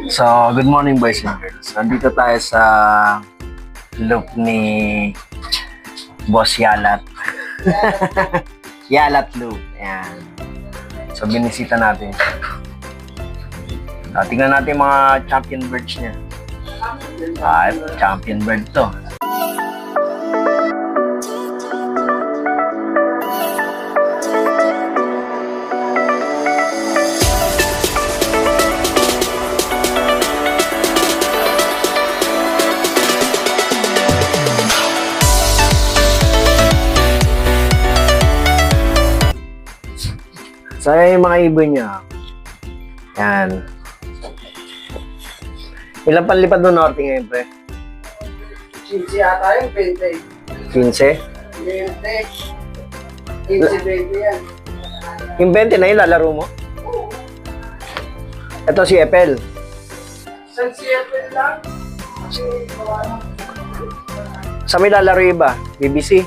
So, good morning boys and girls. Nandito tayo sa loop ni Boss Yalat. Yalat loop. Ayan. So, binisita natin. Tingnan natin mga champion birds niya. Champion bird to. So, yung mga ibon niya. Yan. Ilan panlipad mo norte ngayon, pre? 15 yata yung 20. 15? 20. 15, 20 yan. Yung 20 na yun, lalaro mo? Ito si Epel. San CFL lang? Sa may lalaro iba? BBC?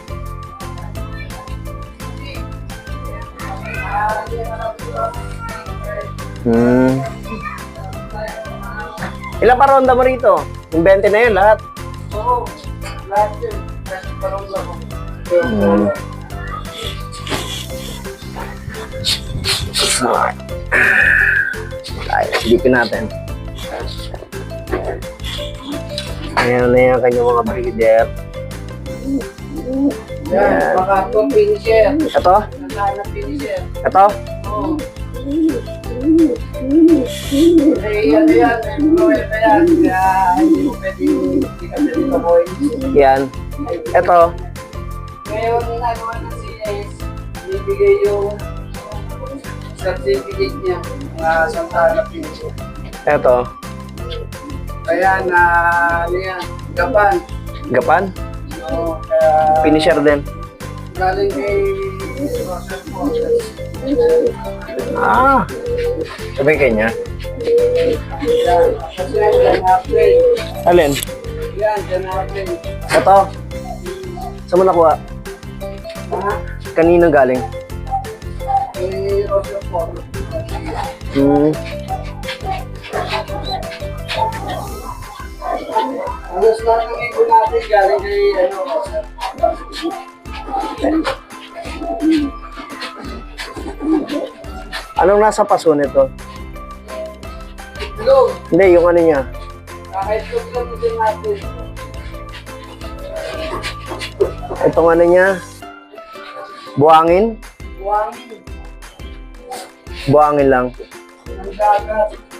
Ilan pa ronda mo rito? Yung 20 na yun, lahat? Oo, lahat yun. Kasi parang lang ako. Ay, silipin natin. Ayan na yan kanyang mga breeder. Yan, baka ito finisher. Ito? Naghahanap finisher. Ito? Oo. Eh, ano yan? May problema yan. Kaya hindi mo pwede ikasali ka boy. Yan. Ito? Ngayon, nagawa ng CS, bibigay yung certificate niya sa Santana Finisher. Ito? Kaya na, ano yan, Gapan. Gapan? Oo, kaya Finisher din. galing kay Russell Fortes. Sabi kanya. Yan, kasi yan, halfway. Alin? Yan, dyan halfway. Ito? Saan mo nakuha? Ha? Kanino galing? Kay Russell Fortes. Alas lahat ng ibon natin galing kay Russell. Anong nasa paso nito? Itlog. Hindi, yung ano niya. Kahit itlog lang din natin. Itong ano niya. Buhangin? Buwangin. Buhangin lang. Ang dagat.